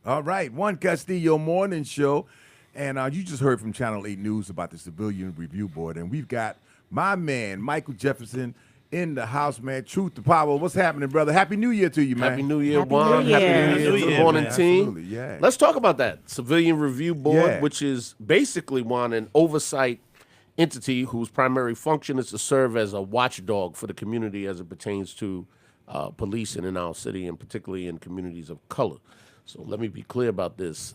All right, Juan Castillo Morning Show. And you just heard from Channel 8 News about the Civilian Review Board. And we've got my man, Micheal Jefferson, in the house, man. Truth to power. What's happening, brother? Happy New Year to you, man. Happy New Year, Happy Juan. New Year. Happy New Year to the morning team. Absolutely, yeah. Let's talk about that. Civilian Review Board, Yeah. which is basically, Juan, an oversight entity whose primary function is to serve as a watchdog for the community as it pertains to policing in our city, and particularly in communities of color. So let me be clear about this.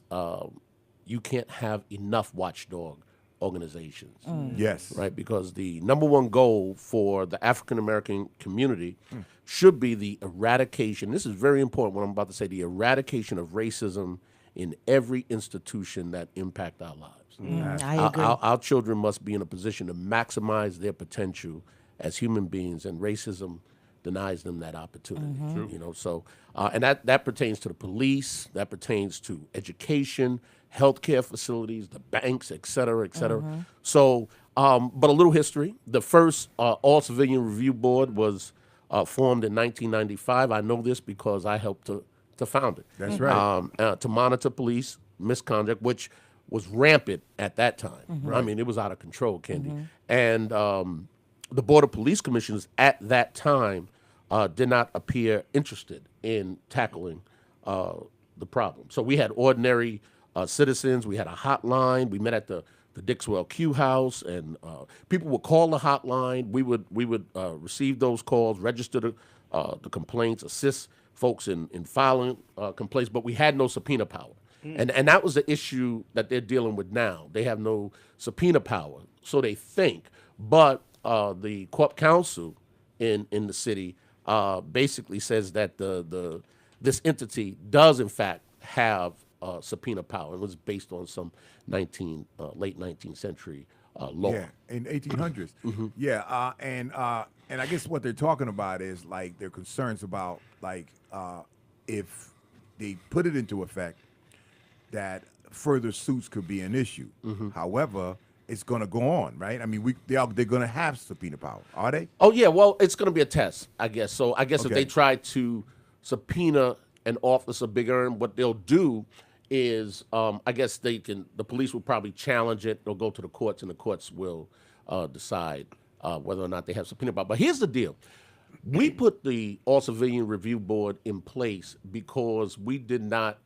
You can't have enough watchdog organizations. Yes. Right, because the number one goal for the African American community should be the eradication. This is very important, what I'm about to say, the eradication of racism in every institution that impact our lives. I agree. Our children must be in a position to maximize their potential as human beings, and racism denies them that opportunity. You know, so and that pertains to the police, that pertains to education, healthcare facilities, the banks, et cetera, et cetera. So, but a little history. The first All Civilian Review Board was formed in 1995. I know this because I helped to found it. That's right. To monitor police misconduct, which was rampant at that time. I mean, it was out of control, Kendi. And the Board of Police Commissioners at that time did not appear interested in tackling the problem. So we had ordinary citizens. We had a hotline. We met at the Dixwell Q House, and people would call the hotline. We would receive those calls, register the complaints, assist folks in filing complaints, but we had no subpoena power. And that was the issue that they're dealing with now. They have no subpoena power, so they think. But the Corp Council in the city basically says that this entity does in fact have subpoena power. It was based on some late 19th century law. Yeah, in 1800s. Yeah, and I guess what they're talking about is like their concerns about like if they put it into effect, that further suits could be an issue. However, it's going to go on, right? I mean, they're going to have subpoena power, are they? Oh yeah, well, it's going to be a test, I guess. So I guess if Okay. they try to subpoena an officer bigger, what they'll do is, I guess the police will probably challenge it. They'll go to the courts, and the courts will decide whether or not they have subpoena power. But here's the deal: we put the All Civilian Review Board in place because we did not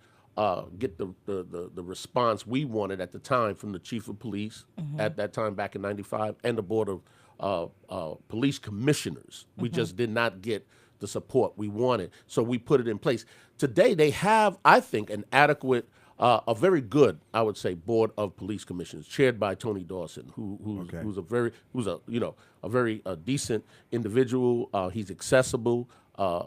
get the response we wanted at the time from the chief of police at that time back in '95 and the board of police commissioners. We just did not get the support we wanted, so we put it in place. Today they have, I think, an adequate, a very good, I would say, board of police commissioners chaired by Tony Dawson, who's a very decent individual. He's accessible.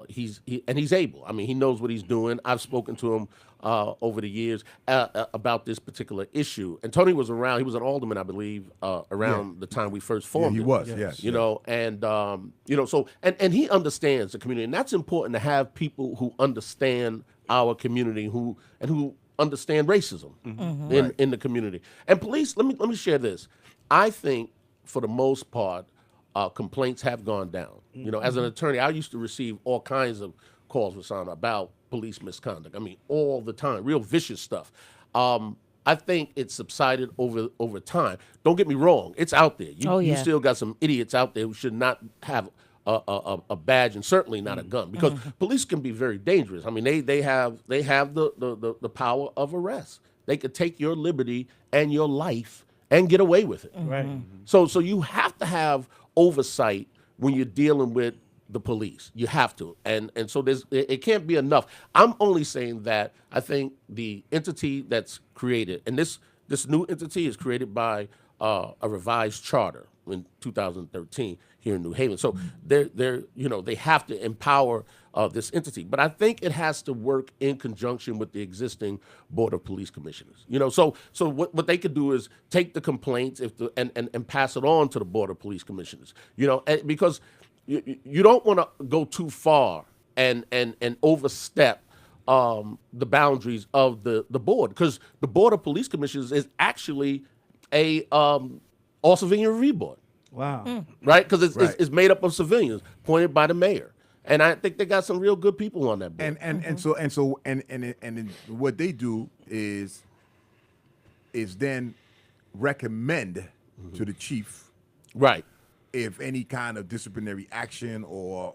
He's able. I mean, he knows what he's doing. I've spoken to him over the years about this particular issue. And Tony was around. He was an alderman, I believe, around the time we first formed. He it. was. Yes. You know, and so and he understands the community, and that's important to have people who understand our community, who understand racism in the community. And police. Let me share this. I think for the most part, complaints have gone down. You know, as an attorney, I used to receive all kinds of calls, Rasana, about police misconduct. I mean, all the time, real vicious stuff. I think it's subsided over time. Don't get me wrong; it's out there. You still got some idiots out there who should not have a badge, and certainly not a gun, because police can be very dangerous. I mean, they have the power of arrest. They could take your liberty and your life and get away with it. Right. So you have to have oversight when you're dealing with the police. You have to, and so it can't be enough. I'm only saying that I think the entity that's created, and this new entity is created by a revised charter in 2013 here in New Haven. So they have to empower this entity, but I think it has to work in conjunction with the existing Board of Police Commissioners. You know, so what they could do is take the complaints and pass it on to the Board of Police Commissioners. You know, because you don't want to go too far and overstep the boundaries of the board, because the Board of Police Commissioners is actually a all civilian review board. Wow. Right? Because Right. it's made up of civilians appointed by the mayor. And I think they got some real good people on that board. And what they do is then recommend to the chief, right, if any kind of disciplinary action or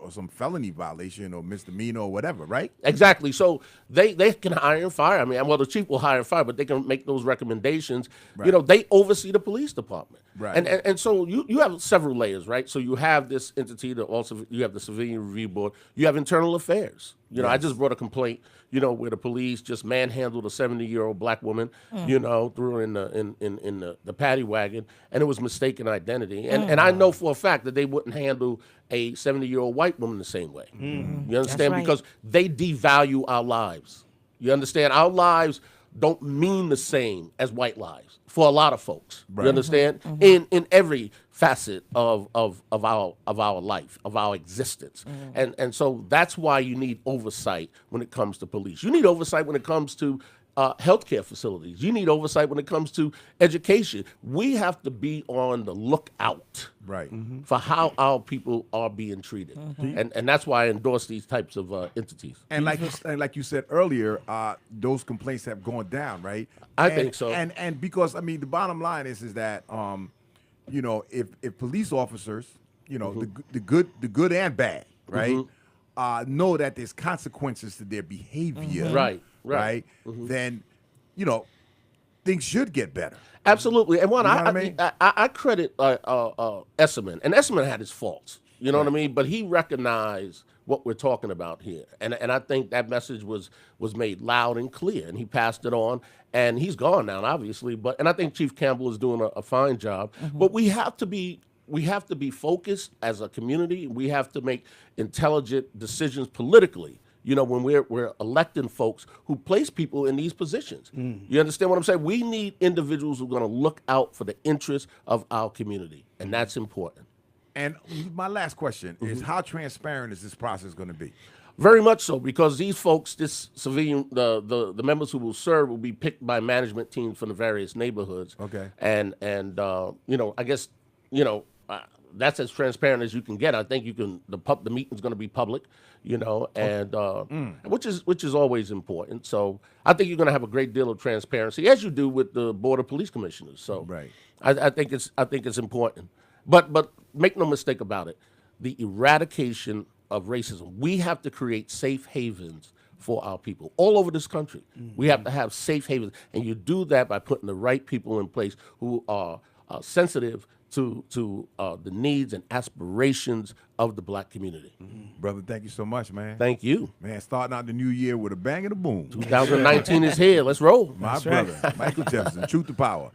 some felony violation or misdemeanor or whatever, right? Exactly. So they can hire and fire. I mean, well, the chief will hire and fire, but they can make those recommendations. Right. You know, they oversee the police department. Right. And so you have several layers, right? So you have this entity that also, you have the Civilian Review Board. You have internal affairs. You know, I just brought a complaint, where the police just manhandled a 70-year-old black woman, threw her in the paddy wagon, and it was mistaken identity. And I know for a fact that they wouldn't handle a 70-year-old white woman the same way. You understand? Right. Because they devalue our lives. You understand? Our lives don't mean the same as white lives for a lot of folks. Right. You understand? In every facet of our life, of our existence. And so that's why you need oversight when it comes to police. You need oversight when it comes to healthcare facilities. You need oversight when it comes to education. We have to be on the lookout Right. for how our people are being treated. And that's why I endorse these types of entities. And like you said earlier, those complaints have gone down, right? I think so. And because the bottom line is that if police officers, the good and bad, right, know that there's consequences to their behavior, Right. then things should get better. Absolutely. And one, You know what I mean? I credit Esserman, and Esserman had his faults. You know what I mean? But he recognized what we're talking about here, and I think that message was made loud and clear, and he passed it on. And he's gone now, obviously. And I think Chief Campbell is doing a fine job. But we have to be focused as a community. We have to make intelligent decisions politically. When we're electing folks who place people in these positions. You understand what I'm saying? We need individuals who are going to look out for the interests of our community, and that's important. And my last question is, how transparent is this process going to be? Very much so, because these folks, this civilian, the members who will serve will be picked by management teams from the various neighborhoods. Okay. And I guess, that's as transparent as you can get. I think the meeting's going to be public, and which is always important. So I think you're going to have a great deal of transparency, as you do with the Board of Police Commissioners. So Right. I think it's important. But make no mistake about it, the eradication of racism. We have to create safe havens for our people all over this country. We have to have safe havens, and you do that by putting the right people in place who are sensitive to the needs and aspirations of the black community. Brother, thank you so much, man. Thank you. Man, starting out the new year with a bang and a boom. 2019 is here. Let's roll. My brother, Micheal Jefferson, Truth to Power.